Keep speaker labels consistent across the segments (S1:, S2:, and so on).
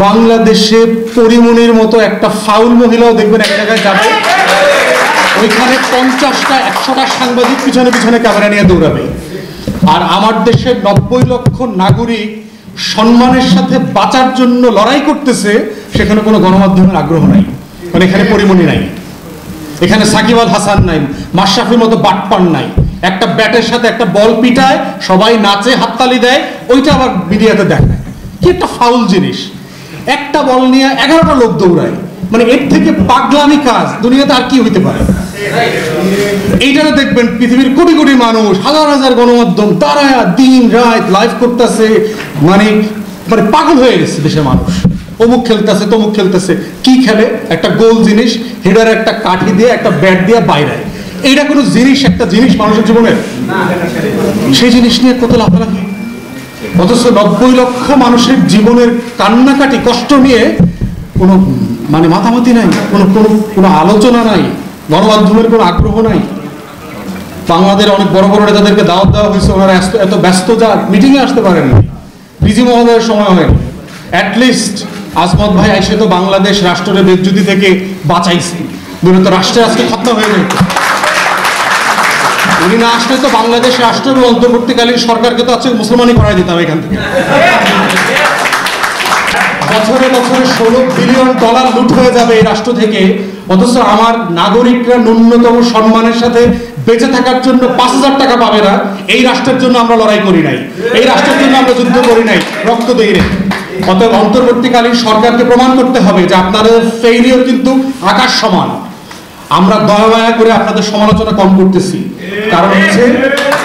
S1: বাংলাদেশে পরিমণির মতো একটা ফাউল মহিলাও দেখবেন এক জায়গায় যাবে, ওইখানে 50টা 100টা সাংবাদিক পিছনে পিছনে ক্যামেরা নিয়ে দৌড়াবে। আর আমার দেশের 90 লক্ষ নাগরিক সম্মানের সাথে বাঁচার জন্য লড়াই করতেছে, সেখানে কোনো গণমাধ্যমের আগ্রহ নাই, কারণ এখানে পরিমণি নাই, এখানে সাকিব আল হাসান নাই, মাশরাফির মতো বাটপার নাই। একটা ব্যাটের সাথে একটা বল পিটায়, সবাই নাচে, হাততালি দেয়, ওইটা আবার মিডিয়াতে দেখায়। কি একটা ফাউল জিনিস! একটা বল নিয়ে 11টা লোক দৌড়ায়, মানে এর থেকে পাগলামি কাজ দুনিয়াতে আর কি হইতে পারে? এইটাতে দেখবেন পৃথিবীর কোটি কোটি মানুষ, হাজার হাজার গণমাধ্যম দাঁড়ায় দিন রাত লাইভ করতেছে, মানে মানে পাগল হয়ে গেছে দেশের মানুষ। অমুক খেলতেছে, তমুক খেলতেছে, কি খেলে? একটা গোল জিনিস, হেডার একটা কাঠি দিয়ে একটা ব্যাট দিয়ে বাইরে। এইটা কোনো জিনিস, একটা জিনিস মানুষের জীবনের, সেই জিনিস নিয়ে কত লাফালাফি। অথচ 90 লক্ষ মানুষের জীবনের কান্নাকাটি কষ্ট নিয়ে কোনো মানে মাতামাতি নাই, কোনো কোনো কোনো আলোচনা নাই, গণমাধ্যমের কোনো আগ্রহ নাই। বাংলাদেশের অনেক বড় বড় নেতাদেরকে দাওয়াত দেওয়া হয়েছে, ওনারা এত ব্যস্ত যা মিটিংয়ে আসতে পারেন না, রিজি মহোদয়ের সময় হয়নি। অ্যাটলিস্ট আজমত ভাই এসে তো বাংলাদেশ রাষ্ট্রের বেজ্জুতি থেকে বাঁচাইছে, মূলত রাষ্ট্রের আজকে খতম হয়ে যেত। উনি না আসলে তো বাংলাদেশ রাষ্ট্র এবং অন্তর্বর্তীকালীন সরকারকে তো আজকে মুসলমানই করাই দিতাম এখান থেকে। বছরে বছরে $16 বিলিয়ন লুট হয়ে যাবে এই রাষ্ট্র থেকে, অথচ আমার নাগরিকরা ন্যূনতম সম্মানের সাথে বেঁচে থাকার জন্য 5000 টাকা পাবে না। এই রাষ্ট্রের জন্য আমরা লড়াই করি নাই, এই রাষ্ট্রের জন্য আমরা যুদ্ধ করি নাই, রক্ত দেই নাই। অতএব অন্তর্বর্তীকালীন সরকারকে প্রমাণ করতে হবে যে আপনাদের ফেইলিওর কিন্তু আকাশ সমান। আমরা দয়া মায়া করে আপনাদের সমালোচনা কম করতেছি, কারণ হচ্ছে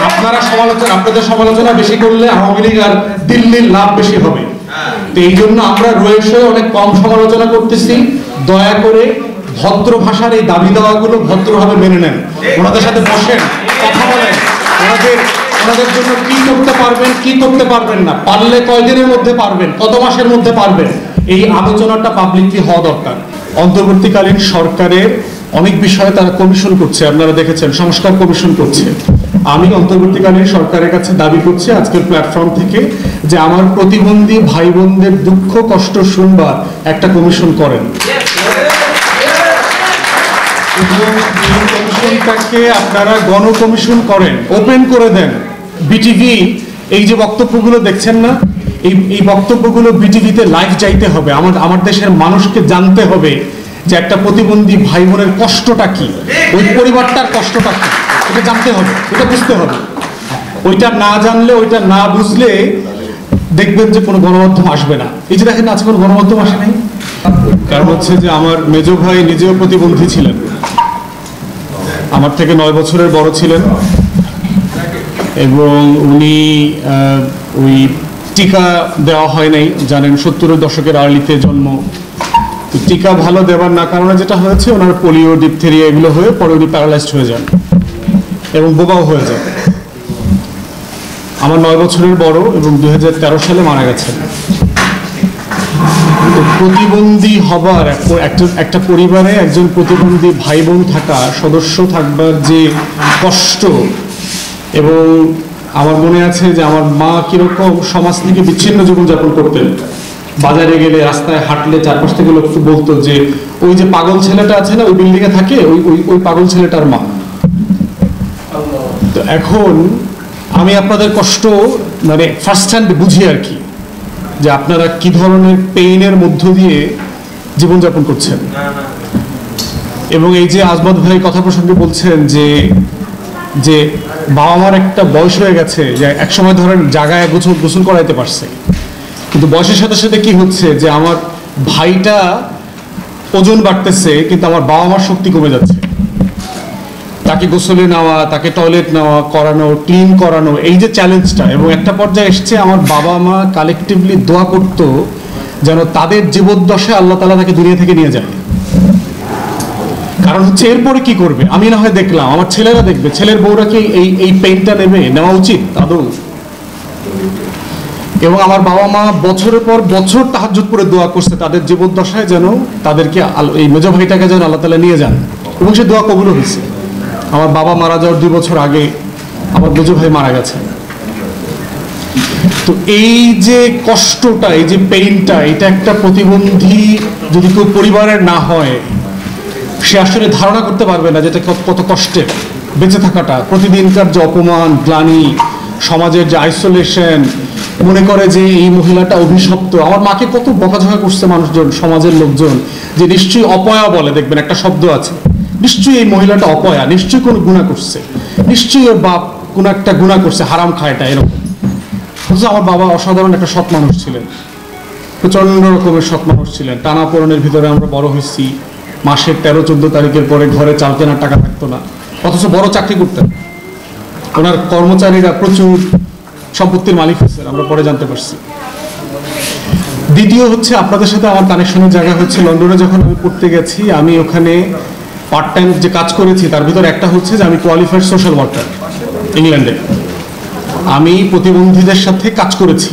S1: আপনাদের সমালোচনা বেশি করলে আওয়ামী লীগ আর দিল্লির লাভ বেশি হবে। তো এই জন্য আমরা রয়েছে অনেক কম সমালোচনা করতেছি। দয়া করে ভদ্র ভাষার এই দাবি দেওয়াগুলো ভদ্রভাবে মেনে নেন, ওনাদের সাথে বসেন, কথা বলেন, ওনাদের জন্য কি করতে পারবেন কি করতে পারবেন না, পারলে কয়দিনের মধ্যে পারবেন, কত মাসের মধ্যে পারবেন, এই আলোচনাটা পাবলিকলি হওয়া দরকার। অন্তর্বর্তীকালীন সরকারের অনেক বিষয়ে তারা কমিশন করছে, আপনারা দেখেছেন সংস্কার কমিশন করছে। আমি অন্তর্বর্তীকালীন সরকারের কাছে দাবি করছি আজকের প্ল্যাটফর্ম থেকে যে আমার প্রতিবন্ধী ভাই বোনদের দুঃখ কষ্ট শুনবার একটা কমিশন করেন। কমিশনটাকে আপনারা গণ কমিশন করেন, ওপেন করে দেন। বিটিভি এই যে বক্তব্যগুলো দেখছেন না, এই বক্তব্যগুলো বিটিভিতে লাইভ যাইতে হবে। আমার দেশের মানুষকে জানতে হবে যে একটা প্রতিবন্ধী ভাই বোনের কষ্টটা কি, ওই পরিবারটার কষ্টটা কি, এটা জানতে হবে, এটা বুঝতে হবে। ওইটা না জানলে, ওইটা না বুঝলে দেখবেন যে কোনো গণমাধ্যম আসবে না। এই যে দেখেন আজকে কোনো গণমাধ্যম আসে নাই, কারণ হচ্ছে যে আমার মেজ ভাই নিজেও প্রতিবন্ধী ছিলেন, আমার থেকে 9 বছরের বড় ছিলেন, এবং উনি ওই টিকা দেওয়া হয় নাই, জানেন 70-এর দশকের আর্লিতে জন্ম। টিকা ভালো দেওয়ার না কারণে যেটা হয়েছে, ওনার পোলিও ডিপথেরিয়া এগুলো হয়ে পরে উনি প্যারালাইজড হয়ে যান এবং বোবাও হয়ে যান। আমার 9 বছরের বড় এবং 2013 সালে মারা গেছেন। তো প্রতিবন্ধী হবার একটা পরিবারে একজন প্রতিবন্ধী ভাই বোন থাকা, সদস্য থাকবার যে কষ্ট, এবং আমার মনে আছে যে আমার মা কিরকম সমাজ থেকে বিচ্ছিন্ন জীবনযাপন করতেন। বাজারে গেলে, রাস্তায় হাঁটলে চারপাশ থেকে লোক বলতো যে ওই যে পাগল ছেলেটা আছে না, ওই বিল্ডিংয়ে থাকে, ওই পাগল ছেলেটার মা। তো এখন আমি আপনাদের কষ্ট মানে ফার্স্ট হ্যান্ড বুঝি আর কি, যে আপনারা কি ধরনের পেইনের মধ্য দিয়ে জীবনযাপন করছেন। এবং এই যে আজমত ভাই কথা প্রসঙ্গে বলছেন যে যে বাবা মার একটা বয়স হয়ে গেছে, যে একসময় ধরেন জায়গায় গোসল করাইতে পারছে, কিন্তু বয়সের সাথে সাথে কি হচ্ছে যে আমার ভাইটা ওজন বাড়তেছে কিন্তু আমার বাবা মার শক্তি কমে যাচ্ছে। তাকে গোসলে নেওয়া, তাকে টয়লেট নেওয়া, করানো, ক্লিন করানো, এই যে চ্যালেঞ্জটা। এবং একটা পর্যায়ে এসছে আমার বাবা মা কালেকটিভলি দোয়া করতো যেন তাদের জীবদ্দশায় আল্লাহ তাআলা তাকে দুনিয়া থেকে নিয়ে যায়। কারণ হচ্ছে এরপরে কি করবে, আমি না হয় দেখলাম, আমার ছেলেরা দেখবে, ছেলের বউরা কি এই পেইনটা নেওয়া উচিত আদৌ? এবং আমার বাবা মা বছরের পর বছর তাহাজ্জুদ করে দোয়া করছে তাদের জীবদ্দশায় যেন তাদেরকে এই মেজ ভাইটাকে যেন আল্লাহ তাআলা নিয়ে যান, এবং সে দোয়া কবুল হয়েছে। আমার বাবা মারা যাওয়ার 2 বছর আগে আমার মেজ ভাই মারা গেছে। তো এই যে কষ্টটা, এই যে পেইনটা, এটা একটা প্রতিবন্ধী যদি কেউ পরিবারের না হয় সে আসলে ধারণা করতে পারবে না যেটা কত কষ্টের বেঁচে থাকাটা, প্রতিদিনকার যে অপমান, গ্লানি, সমাজের যে আইসোলেশন, মনে করে যে এই মহিলাটা অভিশপ্ত। আমার মাকে কত বকাঝকা করছে মানুষজন, সমাজের লোকজন, যে নিশ্চয়ই অপয়া বলে, দেখবেন একটা শব্দ আছে, নিশ্চয়ই এই মহিলাটা অপয়া, নিশ্চয়ই কোনো গুনাহ করছে, নিশ্চয়ই ওর বাপ কোনো একটা গুনাহ করছে, হারাম খায়টা, এরকম। অথচ আমার বাবা অসাধারণ একটা সৎ মানুষ ছিলেন, প্রচন্ড রকমের সৎ মানুষ ছিলেন। টানাপোড়েনের ভিতরে আমরা বড় হয়েছি। মাসের 13-14 তারিখের পরে ঘরে চাল কেনার টাকা থাকতো না, অথচ বড় চাকরি করতেন। ওনার কর্মচারীরা প্রচুর সম্পত্তির মালিক হয়েছেন, আমরা পরে জানতে পারছি। দ্বিতীয় হচ্ছে, আপনাদের সাথে আমার কানেকশনের জায়গা হচ্ছে লন্ডনে যখন আমি পড়তে গেছি, আমি ওখানে পার্ট টাইম যে কাজ করেছি তার ভিতরে একটা হচ্ছে যে আমি কোয়ালিফাইড সোশ্যাল ওয়ার্কার ইংল্যান্ডে। আমি প্রতিবন্ধীদের সাথে কাজ করেছি,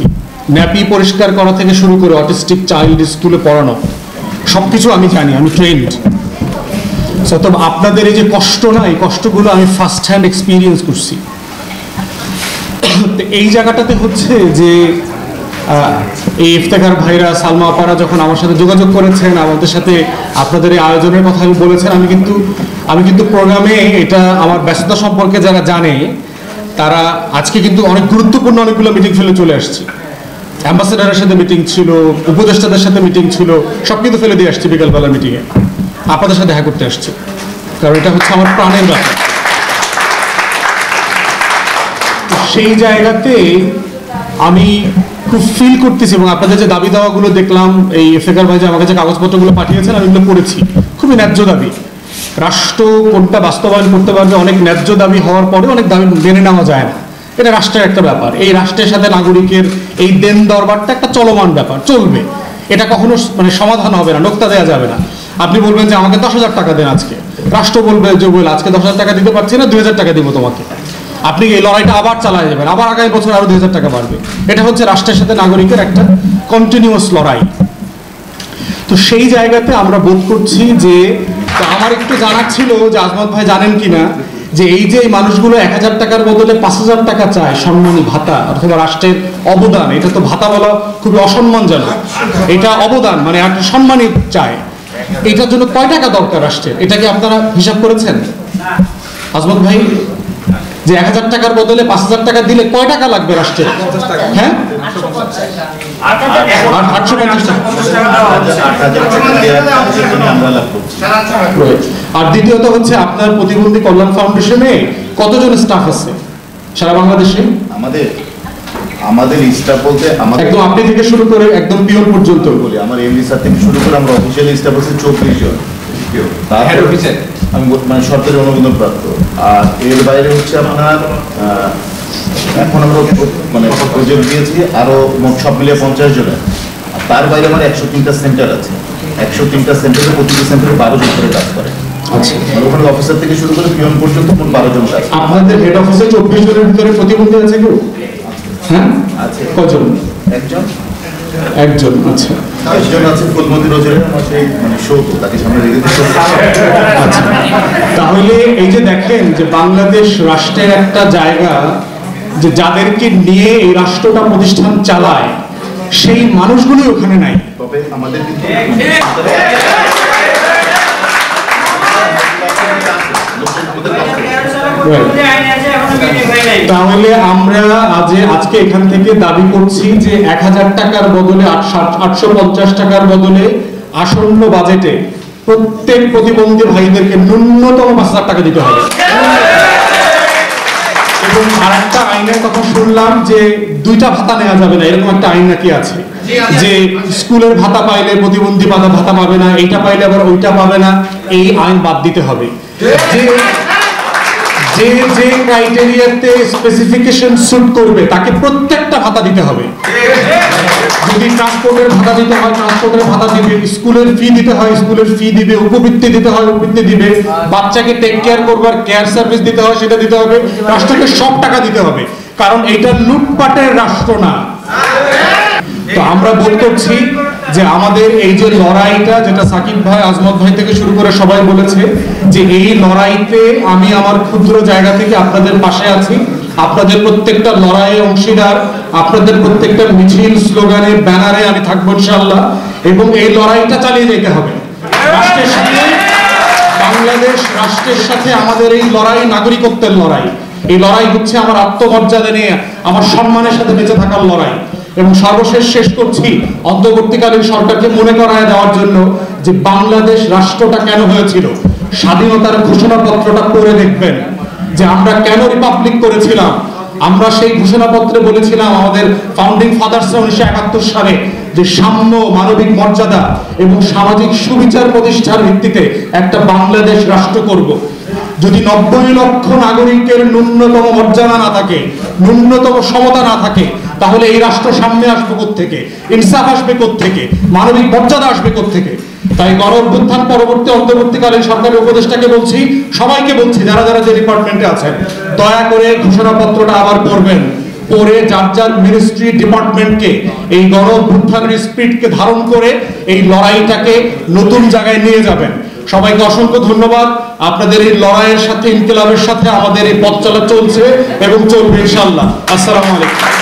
S1: ন্যাপি পরিষ্কার করা থেকে শুরু করে অটিস্টিক চাইল্ড স্কুলে পড়ানো, সবকিছু আমি জানি, আমি ট্রেন্ড। তবে আপনাদের এই যে কষ্ট না, এই কষ্টগুলো আমি ফার্স্ট হ্যান্ড এক্সপিরিয়েন্স করছি। এই জায়গাটাতে হচ্ছে যে এই ইফতেখার ভাইরা, সালমা আপারা যখন আমার সাথে যোগাযোগ করেছেন, আমাদের সাথে আপনাদের এই আয়োজনের কথা আমি বলেছেন, আমি কিন্তু প্রোগ্রামে এটা আমার ব্যস্ততা সম্পর্কে যারা জানে তারা আজকে কিন্তু অনেক গুরুত্বপূর্ণ অনেকগুলো মিটিং ফেলে চলে আসছি। অ্যাম্বাসেডারের সাথে মিটিং ছিল, উপদেষ্টাদের সাথে মিটিং ছিল, সব কিন্তু ফেলে দিয়ে আসছি বিকালবেলা মিটিংয়ে, আপনাদের সাথে দেখা করতে আসছি, কারণ এটা হচ্ছে আমার প্রাণের ব্যাপার। সেই জায়গাতে আমি খুব ফিল করতেছি, এবং আপনাদের যে দাবি দাওয়াগুলো দেখলাম, এই ইফতেখার ভাই যে আমার কাছে কাগজপত্রগুলো পাঠিয়েছেন, আমি এগুলো পড়েছি, খুবই ন্যায্য দাবি। রাষ্ট্র কোনটা বাস্তবায়ন করতে পারবে, অনেক ন্যায্য দাবি হওয়ার পরে অনেক দাবি মেনে নেওয়া যায় না, এটা রাষ্ট্রের একটা ব্যাপার। এই রাষ্ট্রের সাথে নাগরিকের এই দেন দরবারটা একটা চলমান ব্যাপার, চলবে, এটা কখনো মানে সমাধান হবে না, নোক্তা দেওয়া যাবে না। আপনি বলবেন যে আমাকে 10,000 টাকা দেন আজকে, রাষ্ট্র বলবে যে আজকে 10,000 টাকা দিতে পারছি না, 2,000 টাকা দিব তোমাকে। আপনি এই লড়াইটা আবার চালায় যাবেন, আবার আগামী বছর আরো 2,000 টাকা বাড়বে। এটা হচ্ছে রাষ্ট্রের সাথে নাগরিকের একটা কন্টিনিউয়াস লড়াই। তো সেই জায়গাতে আমরা বোধ করছি যে, আমার একটু জানার ছিল যে আজমত ভাই জানেন কিনা, যে এই যে মানুষগুলো 1,000 টাকার বদলে 5,000 টাকা চায় সম্মানী ভাতা অথবা রাষ্ট্রের অবদান, এটা তো ভাতা বলা খুবই অসম্মানজনক, এটা অবদান মানে একটা সম্মানী চায়, এটার জন্য কয় টাকা দরকার রাষ্ট্রের, এটা কি আপনারা হিসাব করেছেন আজমত ভাই? যে 1,000 টাকার বদলে 5,000 টাকা দিলে কয় টাকা লাগবে রাষ্ট্রের? হ্যাঁ, 850 টাকা। আর দ্বিতীয়ত হচ্ছে, আপনার প্রতিবন্ধী কল্যাণ ফাউন্ডেশনে কতজন স্টাফ আছে সারা বাংলাদেশে?
S2: আমাদের স্টাফ বলতে আমাদের
S1: একদম আপনি থেকে শুরু করে একদম পিয়ন পর্যন্ত বলি,
S2: আমার এমডি স্যার থেকে শুরু করে আমরা অফিসিয়ালি স্টাফ আছে 24 জন। হেড অফিসে আমি মানে সরকারি অনুমোদন প্রাপ্ত। আর এর বাইরে হচ্ছে আপনার এখন আমরা মানে প্রজেক্ট দিয়েছি আরো মোট সব মিলিয়ে 50 জনের। আর তার বাইরে আমার 103টা সেন্টার আছে, 103টা সেন্টারে প্রতিটি সেন্টারে 12 জন করে কাজ করে। আচ্ছা, ওখানে অফিসার থেকে শুরু করে পিয়ন পর্যন্ত মোট 12 জন কাজ।
S1: আপনাদের হেড অফিসে 24 জনের ভিতরে প্রতিবন্ধী আছে কেউ? হ্যাঁ আছে। কজন? একজন। আচ্ছা,
S2: একজন আছে ফুলমতি রোজের মানে শৌক, তাকে সামনে রেখে দিতে।
S1: আচ্ছা, তাহলে এই যে দেখেন যে বাংলাদেশ রাষ্ট্রের একটা জায়গা, যে যাদেরকে নিয়ে এই রাষ্ট্রটা প্রতিষ্ঠান চালায় সেই মানুষগুলি ওখানে নাই।
S2: তবে আমাদের
S1: তাহলে আমরা আজকে এখান থেকে দাবি করছি যে 1,000 টাকার বদলে 850 টাকার বদলে আসন্ন বাজেটে প্রত্যেক প্রতিবন্ধী ভাইদেরকে ন্যূনতম 5,000 টাকা দিতে হবে। এবং আরেকটা আইনের কথা শুনলাম যে 2টা ভাতা নেওয়া যাবে না, এরকম একটা আইন নাকি আছে, যে স্কুলের ভাতা পাইলে প্রতিবন্ধী ভাতা পাবে না, এইটা পাইলে আবার ওইটা পাবে না, এই আইন বাদ দিতে হবে। যে ক্রাইটেরিয়াতে স্পেসিফিকেশন স্যুট করবে তাকে প্রত্যেকটা ভাতা দিতে হবে। যদি ট্রান্সপোর্টের ভাতা দিতে হয় ট্রান্সপোর্টের ভাতা দিবে, স্কুলের ফি দিতে হয় স্কুলের ফি দিবে, উপবৃত্তি দিতে হয় উপবৃত্তি দিবে, বাচ্চাকে টেক কেয়ার করবার কেয়ার সার্ভিস দিতে হয় সেটা দিতে হবে, রাষ্ট্রকে সব টাকা দিতে হবে, কারণ এটা লুটপাটের রাষ্ট্র না। তো আমরা বোধ করছি যে আমাদের এই যে লড়াইটা, যেটা সাকিব ভাই আজমত ভাই থেকে শুরু করে সবাই বলেছে, যে এই লড়াইতে আমি আমার ক্ষুদ্র জায়গা থেকে আপনাদের পাশে আছি, আপনাদের প্রত্যেকটা লড়াইয়ে অংশীদার, আপনাদের প্রত্যেকটা মিছিল, স্লোগানে, ব্যানারে আমি থাকবো ইনশাআল্লাহ। এবং এই লড়াইটা চালিয়ে যেতে হবে রাষ্ট্রের সাথে। বাংলাদেশ রাষ্ট্রের সাথে আমাদের এই লড়াই নাগরিকত্বের লড়াই। এই লড়াই হচ্ছে আমার আত্মমর্যাদা নিয়ে, আমার সম্মানের সাথে বেঁচে থাকার লড়াই। এবং সর্বশেষ শেষ করছি অন্তর্বর্তীকালীন সরকারকে মনে করায় দেওয়ার জন্য যে বাংলাদেশ রাষ্ট্রটা কেন হয়েছিল। স্বাধীনতার ঘোষণাপত্রটা পড়ে দেখবেন যে আমরা কেন রিপাবলিক করেছিলাম। আমরা সেই ঘোষণাপত্রে বলেছিলাম আমাদের ফাউন্ডিং ফাদার্সরা 1971 সালে যে সাম্য, মানবিক মর্যাদা এবং সামাজিক সুবিচার প্রতিষ্ঠার ভিত্তিতে একটা বাংলাদেশ রাষ্ট্র করব। যদি 90 লক্ষ নাগরিকের ন্যূনতম মর্যাদা না থাকে, ন্যূনতম সমতা না থাকে, তাহলে এই রাষ্ট্র সামনে আসবে কোত্থেকে, ইনসাফ আসবে কোত্থেকে, মানবিক মর্যাদা আসবে কোত্থেকে। তাই গণ অভ্যুত্থান পরবর্তী অন্তর্বর্তীকালীন সরকারের উপদেষ্টাকে বলছি, সবাইকে বলছি, যারা যারা যে ডিপার্টমেন্টে আছেন, দয়া করে ঘোষণাপত্রটা আবার পড়বেন। পরে যার যার মিনিস্ট্রি, ডিপার্টমেন্টকে এই গণ অভ্যুত্থানের স্পিরিটকে ধারণ করে এই লড়াইটাকে নতুন জায়গায় নিয়ে যাবেন। সবাইকে অসংখ্য ধন্যবাদ। আপনাদের এই লড়াইয়ের সাথে, ইনকিলাবের সাথে আমাদের এই পথ চলা চলছে এবং চলবে ইনশাআল্লাহ। আসসালামু আলাইকুম।